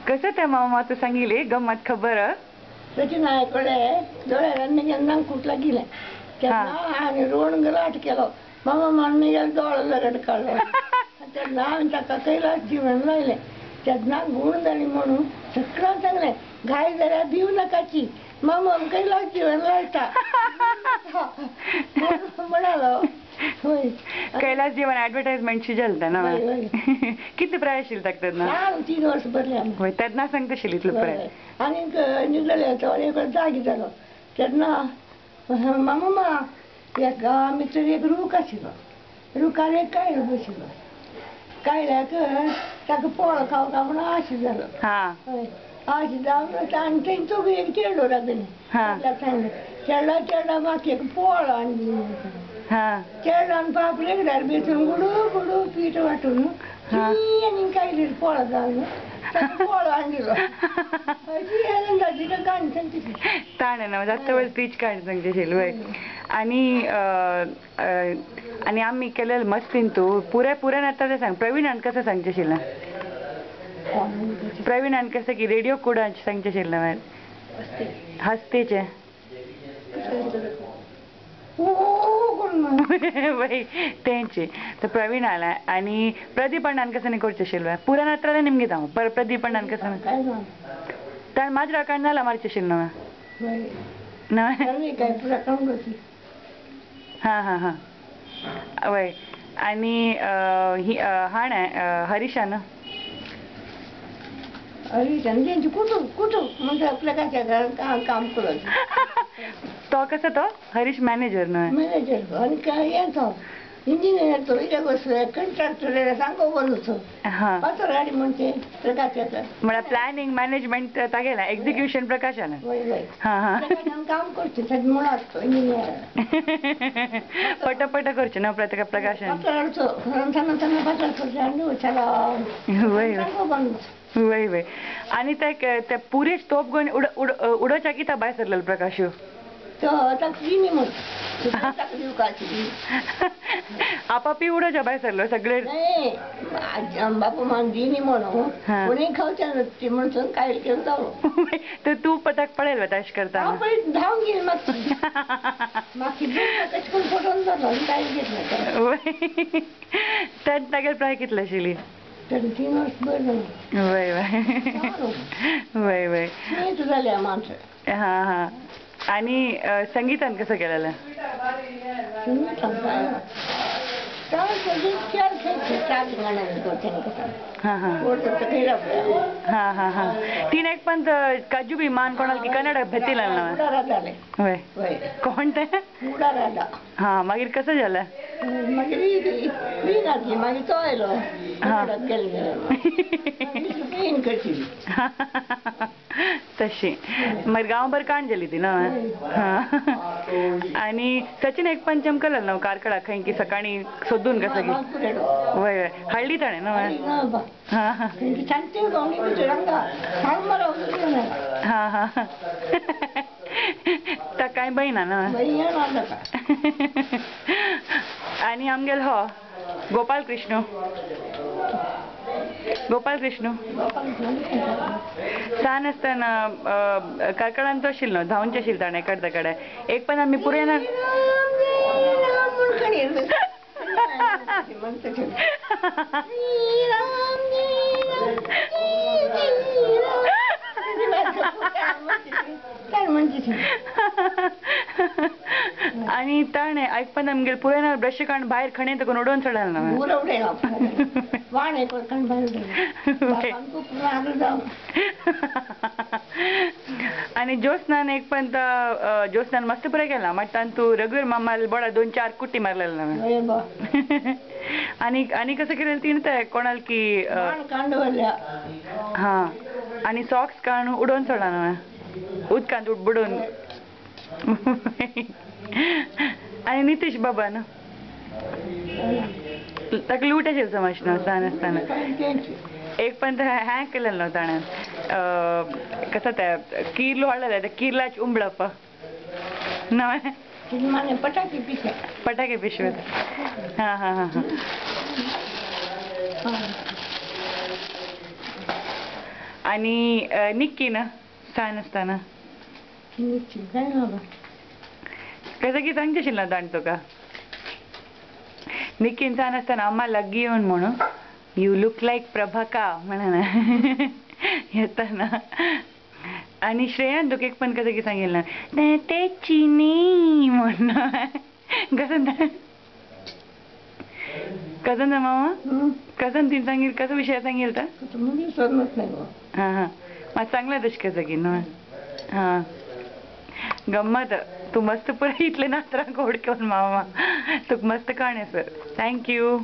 कसं त्या मामा तू सांगितले गंमत खबर सचिन नायकडे दोळ्याला गेला कुठला गेला त्यांना आणि रोण गलाट केलं मामा मान गेला डोळा लगड काढलं त्यांना आमच्या कैलास जीवन राहिले त्यांना गुण झाली म्हणून सगळं चांगलंय घाई जरा देऊ नकाची मामा कैलास जीवन राहता म्हणालो कैलास जीवन ऍडव्हर्टाइजमेंटची जलता ना किती प्रयाशील टाकतात ना 3 वर्ष भरले होय त्यांना सांगता इथलं प्रय आणि निघाले होतं जागी झालं त्यांना मामा एक मित्र एक रूख आशिल्लो रुखार एक कायलो बशिल्लो कायल्याक ताका पोळो खावं का म्हणून आशी जालो आशी जावन आनी तेंचो एक चेडो रावताली सांगलें चेडा म्हाका एक पोळो हाडली चेडान बाप रेगड्यार बेसून गुडू गुडू पीठ वाटून आनी कायली पोळो जावन पोळो हाडिल्लो गाणी सांगते ताणे ना जास्त वेळ स्पीच काढ सांगते वय आणि आम्ही केलेलं मस्तीन तू पुऱ्या आता ते सांग प्रवीणान कसं सांगतेशील ना प्रवीणान कसं की रेडिओ कुडा सांगतेशील ना हस्तेचे वय तेंचे तर प्रवीण आला आणि प्रदीप अण्णान कसं नाही करचेशील पुऱ्या नात्राला निमगे जाऊ पर प्रदीप अण्णान कसं तर माझ्या काढण्याला मारचेशील ना हा वय आणि हा ना हरीशान कुठं म्हणजे आपल्या काय काम करत तो कसं तो हरीश मॅनेजर आणि काय येतो इंजिनियर तो इथे बसलोय कंट्रॅक्टर सांगो बोलतो गाडी म्हणते प्रकाशाचं मला प्लॅनिंग मॅनेजमेंट गेला एक्झिक्युशन प्रकाशानं काम करते मुळात इंजिनियर पटपट करचे ना प्रकाशन वय वय आणि त्या पुरेच तोप घेऊन उडोच्या किता बाय सरलेलो प्रकाश आपापी उडोच्या बाय सरलो सगळे बापू मान दिनी म्हणून कोणी खावच्या नसते म्हणून काय केलं जाऊ तर तू पटक पडेल तश करता धावून गेली काय घेतलं त्यात तागेल प्राय कितलं शिली 3 वर्ष बरं वय वय वय झाले माणसं हा आणि संगीतान कसं केलेलं तीन एक पण काजू बी मान कोणाला की कन्नड भेटील कोण ते हा मागीर कसं झालं तशी मग गावभर काण झाली ती ना आणि सचिन एक पंचम केलं ना कारकडा खंय की सकाळी सोदून कसं की वय वय हळदी ताणे ना हा तर काय बहिणा ना आणि आमगेल हो गोपाल कृष्ण सान असताना कारकडान तो शिल न्हू धांवचे शिल ताणे कडे कडे एक पण आम्ही पुरे ना आणि ताणे ऐक पण आमगे पुरे ना ब्रश काढ बाहेर खणे तर कोण उडवून चढाल ना आणि ज्योत्स्नान एक पण ज्योत्स्नान मस्त पुरे गेला म्हटल्यान तू रघुवीर मामाला बडा 2-4 कुट्टी मारलेला ना आणि कसं केलेलं तीन ते कोणाला की हा आणि सॉक्स काढून उडवून चढला ना उदकांत बुडून आणि नितीश बाबा ना ताका लुटायचे समज ना असताना एक पण हॅ केलेलं नव्हतं ताणें कसं त्या किर्लो हाडलेलं त्या किर्लाच उंबळप ना पटाके पिशवेत हा हा हा हा आणि निक्की ना छान असताना निश्चित काय बाबा कसं की सांगशील ना जाणतो का निक्कीन छान असताना आम्हाला घेऊन म्हणून यू लुक लाईक प्रभाका म्हणा ना येताना आणि श्रेयांत एक पण कसं की सांगेल ना ते चिनी म्हणणं कसं ना मामा कसं तीन सांगेल कसं विषय सांगेल तर मुली सोडत नाही बा हां हां मग चांगला दशकाचा की ना हां गंमत तू मस्त पुढे इथले नात्रा गोड घेऊन मामा तू मस्त काणे सर थँक्यू